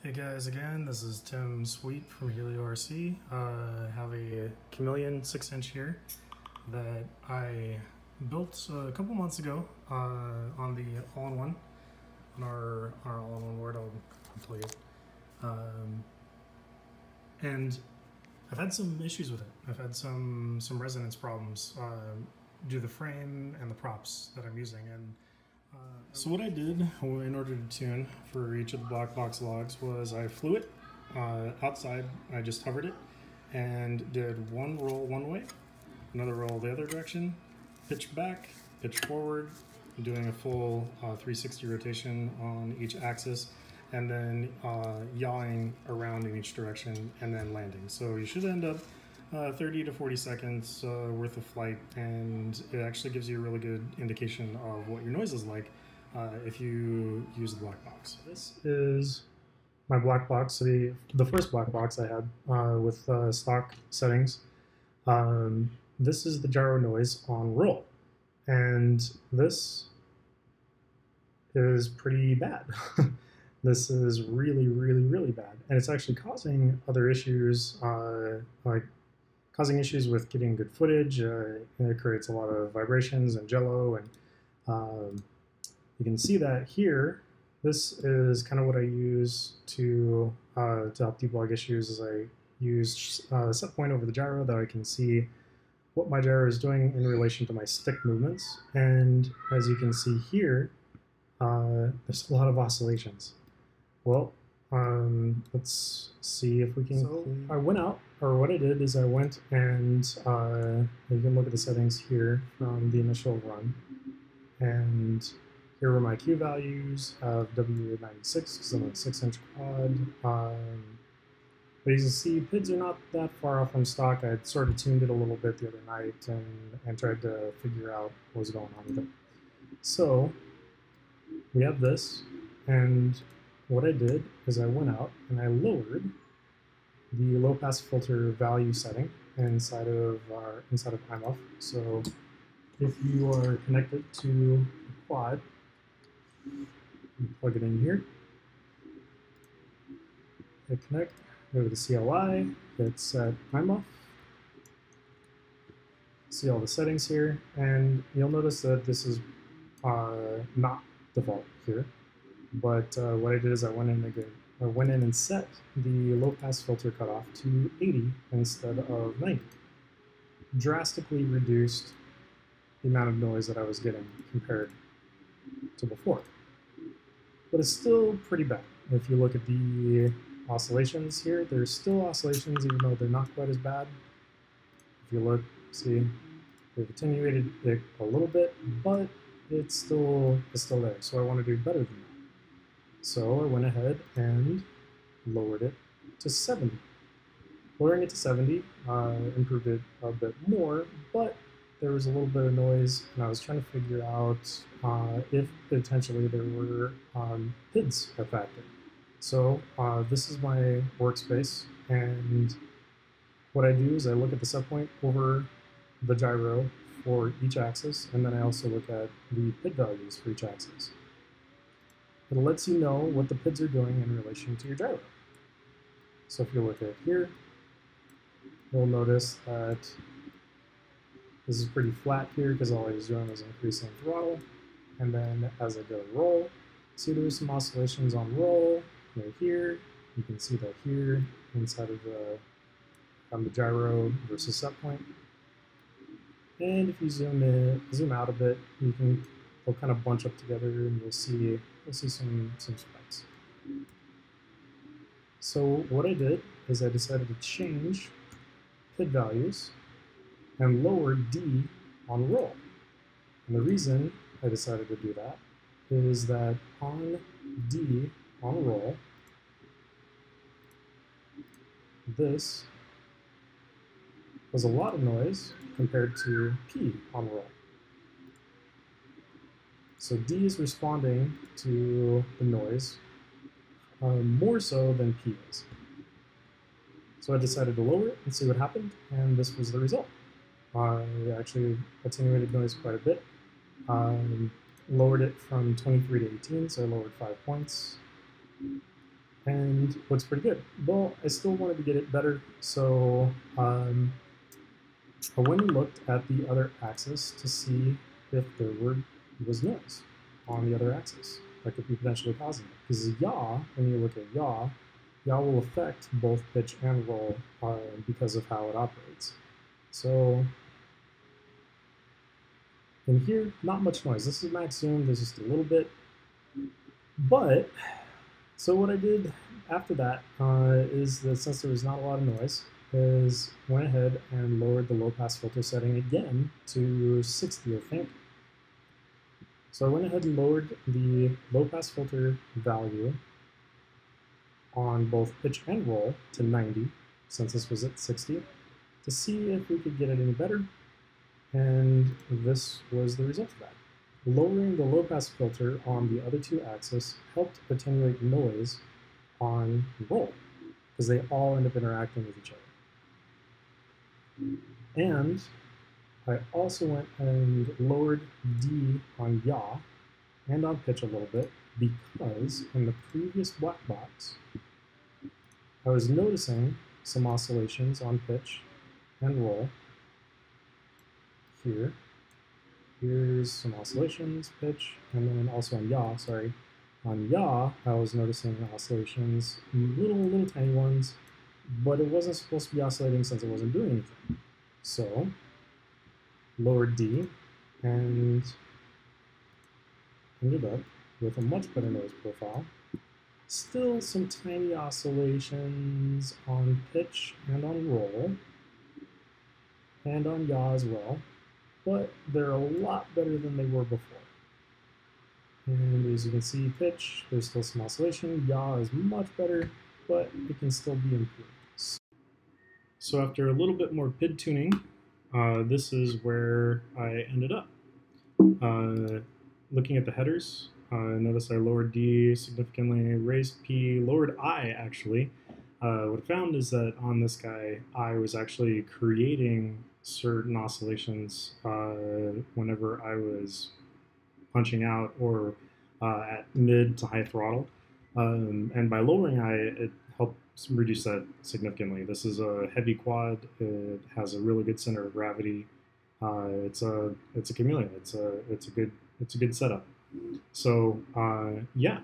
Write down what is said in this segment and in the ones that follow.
Hey guys, again, this is Tim Sweet from Helio RC. I have a Chameleon 6-inch here that I built a couple months ago on the all-in-one, on our all-in-one board. I'll tell you. And I've had some issues with it. I've had some resonance problems due to the frame and the props that I'm using. And so what I did in order to tune for each of the Blackbox logs was I flew it outside. I just hovered it and did one roll one way, another roll the other direction, pitch back, pitch forward, doing a full 360 rotation on each axis, and then yawing around in each direction and then landing. So you should end up 30 to 40 seconds worth of flight, and it actually gives you a really good indication of what your noise is like if you use the black box. This is my black box, the first black box I had with stock settings. This is the gyro noise on roll, and this is pretty bad. This is really, really, really bad, and it's actually causing other issues, like causing issues with getting good footage. It creates a lot of vibrations and jello, and you can see that here. This is kind of what I use to help debug issues. Is I use a set point over the gyro that I can see what my gyro is doing in relation to my stick movements. And as you can see here, there's a lot of oscillations. Well, let's see if we can. So I went out, or what I did is I went and you can look at the settings here from the initial run, and here were my Q values of W96 because I'm on a 6-inch quad. But you can see PIDs are not that far off from stock. I had sort of tuned it a little bit the other night and tried to figure out what was going on with it. So we have this, and what I did is I went out and I lowered the low pass filter value setting inside of IMUF. So if you are connected to the quad, you plug it in here, hit connect, go to the CLI, hit set IMUF, see all the settings here, and you'll notice that this is not default here. But what I did is I went in and set the low pass filter cutoff to 80 instead of 90. Drastically reduced the amount of noise that I was getting compared to before. But it's still pretty bad. If you look at the oscillations here, there's still oscillations even though they're not quite as bad. If you look, see, they've attenuated it a little bit, but it's still there. So I want to do better than that. So I went ahead and lowered it to 70. Lowering it to 70 improved it a bit more, but there was a little bit of noise, and I was trying to figure out if potentially there were PIDs affected. So this is my workspace, and what I do is I look at the set point over the gyro for each axis, and then I also look at the PID values for each axis. It lets you know what the PIDs are doing in relation to your gyro. So if you look at here, you'll notice that this is pretty flat here because all I was doing was increasing throttle. And then as I go to roll, see there's some oscillations on roll right here. You can see that here inside of the gyro versus set point. And if you zoom out a bit, they'll kind of bunch up together, and you'll see some spikes. So what I did is I decided to change PID values and lower D on roll. And the reason I decided to do that is that on D on roll, this was a lot of noise compared to P on roll. So D is responding to the noise more so than P is. So I decided to lower it and see what happened, and this was the result. I actually attenuated noise quite a bit. Lowered it from 23 to 18, so I lowered 5 points. and looks pretty good. Well, I still wanted to get it better, so I went and looked at the other axis to see if there was noise on the other axis that could be potentially causing it. Because yaw, when you look at yaw will affect both pitch and roll because of how it operates. So in here, not much noise. This is max zoom, there's just a little bit. But, so what I did after that is that since there was not a lot of noise, is went ahead and lowered the low pass filter setting again to 60, I think. So I went ahead and lowered the low pass filter value on both pitch and roll to 90, since this was at 60, to see if we could get it any better. And this was the result of that. Lowering the low pass filter on the other two axes helped attenuate noise on roll, because they all end up interacting with each other. And I also went and lowered D on yaw and on pitch a little bit, because in the previous Blackbox, I was noticing some oscillations on pitch and roll. Here's some oscillations, pitch, and then also on yaw, sorry. On yaw, I was noticing oscillations, little tiny ones, but it wasn't supposed to be oscillating since it wasn't doing anything. So, lowered D, and ended up with a much better noise profile. Still some tiny oscillations on pitch and on roll, and on yaw as well, but they're a lot better than they were before. And as you can see, pitch, there's still some oscillation. Yaw is much better, but it can still be improved. So after a little bit more PID tuning, this is where I ended up. Looking at the headers, notice I lowered D significantly, raised P, lowered I actually. What I found is that on this guy, I was actually creating certain oscillations whenever I was punching out or at mid to high throttle. And by lowering I, it helped reduce that significantly. This is a heavy quad. It has a really good center of gravity. It's a chameleon. It's a good setup. So yeah,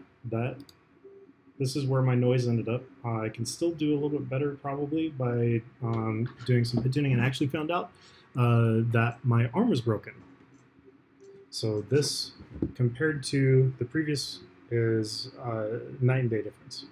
this is where my noise ended up. I can still do a little bit better probably by doing some PID tuning, and I actually found out that my arm was broken. So this, compared to the previous, is night and day difference.